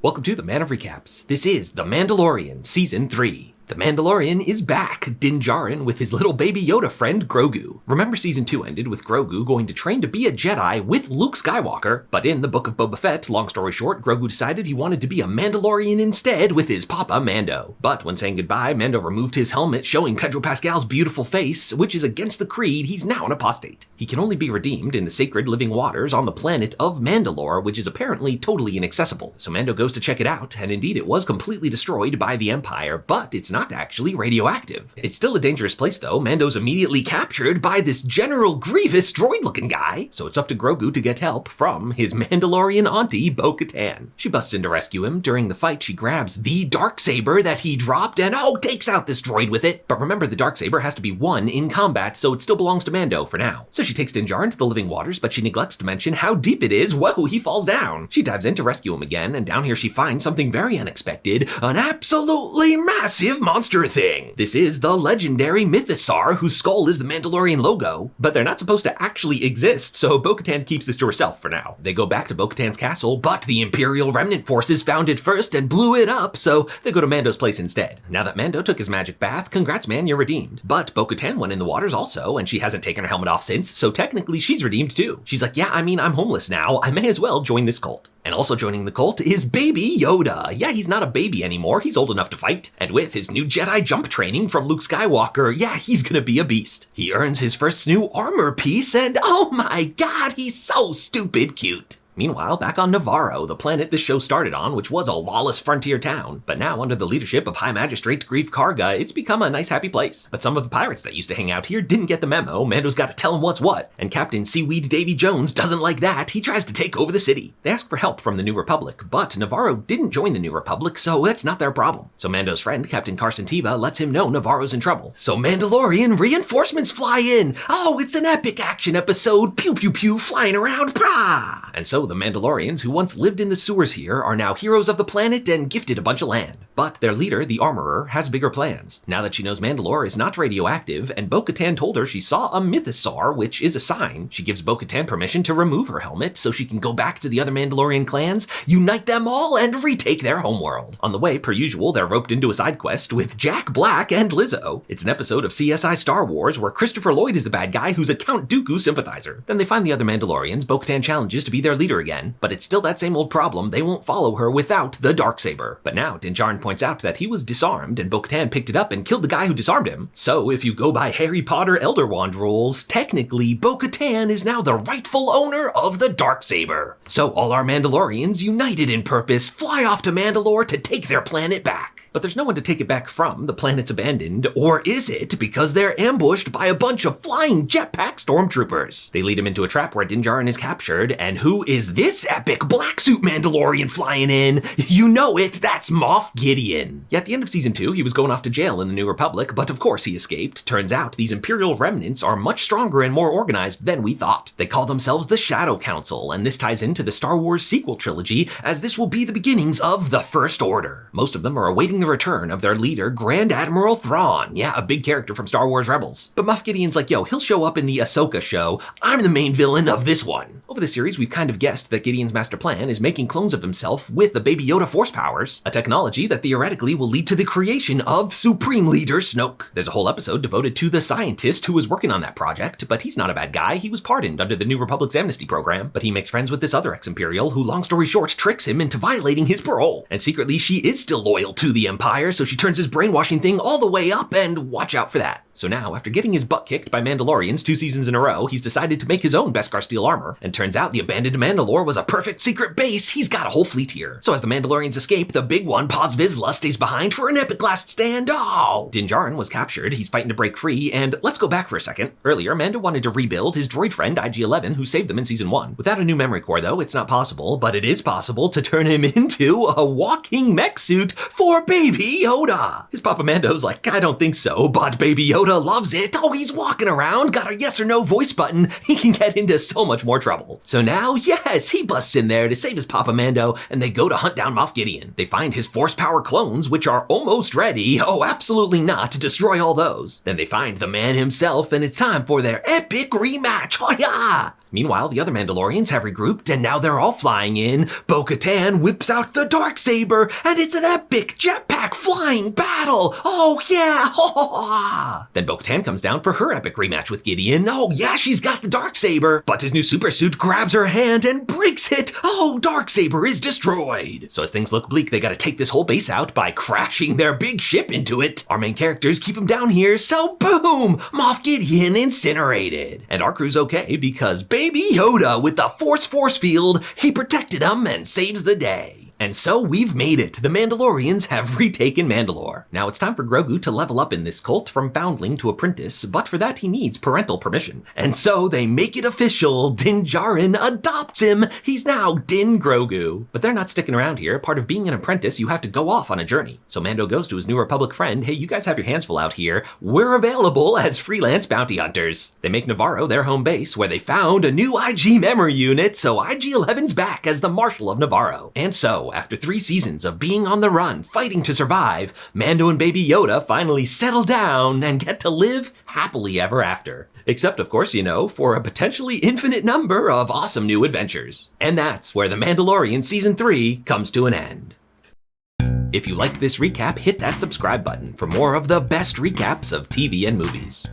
Welcome to the Man of Recaps. This is The Mandalorian, Season 3. The Mandalorian is back, Din Djarin with his little baby Yoda friend Grogu. Remember Season 2 ended with Grogu going to train to be a Jedi with Luke Skywalker, but in the Book of Boba Fett, long story short, Grogu decided he wanted to be a Mandalorian instead with his papa Mando. But when saying goodbye, Mando removed his helmet showing Pedro Pascal's beautiful face, which is against the creed. He's now an apostate. He can only be redeemed in the sacred living waters on the planet of Mandalore, which is apparently totally inaccessible. So Mando goes to check it out, and indeed it was completely destroyed by the Empire, but it's not actually radioactive. It's still a dangerous place though. Mando's immediately captured by this General Grievous droid-looking guy, so it's up to Grogu to get help from his Mandalorian auntie, Bo Katan. She busts in to rescue him. During the fight, she grabs the Darksaber that he dropped and takes out this droid with it. But remember, the Darksaber has to be won in combat, so it still belongs to Mando for now. So she takes Din Djarin to the living waters, but she neglects to mention how deep it is. Whoa, he falls down. She dives in to rescue him again, and down here she finds something very unexpected, an absolutely massive monster thing. This is the legendary Mythosaur, whose skull is the Mandalorian logo, but they're not supposed to actually exist, so Bo-Katan keeps this to herself for now. They go back to Bo-Katan's castle, but the Imperial Remnant forces found it first and blew it up, so they go to Mando's place instead. Now that Mando took his magic bath, congrats man, you're redeemed. But Bo-Katan went in the waters also, and she hasn't taken her helmet off since, so technically she's redeemed too. She's like, yeah, I mean, I'm homeless now, I may as well join this cult. And also joining the cult is Baby Yoda. Yeah, he's not a baby anymore, he's old enough to fight. And with his new Jedi jump training from Luke Skywalker, yeah, he's gonna be a beast. He earns his first new armor piece, and oh my god, he's so stupid cute. Meanwhile, back on Navarro, the planet this show started on, which was a lawless frontier town, but now under the leadership of High Magistrate Greef Karga, it's become a nice happy place. But some of the pirates that used to hang out here didn't get the memo. Mando's got to tell him what's what, and Captain Seaweed Davy Jones doesn't like that. He tries to take over the city. They ask for help from the New Republic, but Navarro didn't join the New Republic, so that's not their problem. So Mando's friend, Captain Carson Teva, lets him know Navarro's in trouble. So Mandalorian reinforcements fly in. Oh, it's an epic action episode. Pew pew pew, flying around, brah! And so the Mandalorians, who once lived in the sewers here, are now heroes of the planet and gifted a bunch of land. But their leader, the Armorer, has bigger plans. Now that she knows Mandalore is not radioactive, and Bo-Katan told her she saw a Mythosaur, which is a sign, she gives Bo-Katan permission to remove her helmet so she can go back to the other Mandalorian clans, unite them all, and retake their homeworld. On the way, per usual, they're roped into a side quest with Jack Black and Lizzo. It's an episode of CSI Star Wars where Christopher Lloyd is the bad guy who's a Count Dooku sympathizer. Then they find the other Mandalorians. Bo-Katan challenges to be their leader again, but it's still that same old problem. They won't follow her without the Darksaber. But now Din Djarin points out that he was disarmed and Bo-Katan picked it up and killed the guy who disarmed him. So if you go by Harry Potter Elder Wand rules, technically Bo-Katan is now the rightful owner of the Darksaber. So all our Mandalorians, united in purpose, fly off to Mandalore to take their planet back. But there's no one to take it back from. The planet's abandoned. Or is it? Because they're ambushed by a bunch of flying jetpack stormtroopers. They lead him into a trap where Din Djarin is captured. And who is this epic black suit Mandalorian flying in? You know it, that's Moff Gideon. Yeah, at the end of Season 2, he was going off to jail in the New Republic, but of course he escaped. Turns out these Imperial remnants are much stronger and more organized than we thought. They call themselves the Shadow Council, and this ties into the Star Wars sequel trilogy, as this will be the beginnings of the First Order. Most of them are awaiting the return of their leader, Grand Admiral Thrawn. Yeah, a big character from Star Wars Rebels. But Moff Gideon's like, yo, he'll show up in the Ahsoka show. I'm the main villain of this one. Over the series, we've kind of guessed that Gideon's master plan is making clones of himself with the Baby Yoda force powers, a technology that theoretically will lead to the creation of Supreme Leader Snoke. There's a whole episode devoted to the scientist who was working on that project, but he's not a bad guy. He was pardoned under the New Republic's amnesty program, but he makes friends with this other ex-Imperial who, long story short, tricks him into violating his parole. And secretly, she is still loyal to the Empire, so she turns his brainwashing thing all the way up, and watch out for that. So now, after getting his butt kicked by Mandalorians 2 seasons in a row, he's decided to make his own Beskar steel armor, and turns out the abandoned Mandalore was a perfect secret base. He's got a whole fleet here. So as the Mandalorians escape, the big one, Paz Vizsla, stays behind for an epic last stand. Oh! Din Djarin was captured, he's fighting to break free, and let's go back for a second. Earlier, Mando wanted to rebuild his droid friend IG-11, who saved them in Season 1. Without a new memory core though, it's not possible, but it is possible to turn him into a walking mech suit for Baby Yoda. His Papa Mando's like, I don't think so, but Baby Yoda loves it. Oh, he's walking around, got a yes or no voice button. He can get into so much more trouble. So now, yes, he busts in there to save his Papa Mando, and they go to hunt down Moff Gideon. They find his force power clones, which are almost ready. Oh, absolutely not, to destroy all those. Then they find the man himself, and it's time for their epic rematch. Oh yeah! Meanwhile, the other Mandalorians have regrouped, and now they're all flying in. Bo Katan whips out the Darksaber, and it's an epic jetpack flying battle! Oh yeah! Then Bo Katan comes down for her epic rematch with Gideon. Oh yeah, she's got the Darksaber, but his new super suit grabs her hand and breaks it. Oh, Darksaber is destroyed. So as things look bleak, they gotta take this whole base out by crashing their big ship into it. Our main characters keep him down here, so boom! Moff Gideon incinerated. And our crew's okay because Baby Yoda with the force field, he protected him and saves the day. And so we've made it. The Mandalorians have retaken Mandalore. Now it's time for Grogu to level up in this cult from foundling to apprentice, but for that he needs parental permission. And so they make it official. Din Djarin adopts him. He's now Din Grogu. But they're not sticking around here. Part of being an apprentice, you have to go off on a journey. So Mando goes to his New Republic friend, hey, you guys have your hands full out here. We're available as freelance bounty hunters. They make Navarro their home base, where they found a new IG memory unit, so IG-11's back as the Marshal of Navarro. And so, after 3 seasons of being on the run, fighting to survive, Mando and Baby Yoda finally settle down and get to live happily ever after. Except, of course, for a potentially infinite number of awesome new adventures. And that's where The Mandalorian Season 3 comes to an end. If you liked this recap, hit that subscribe button for more of the best recaps of TV and movies.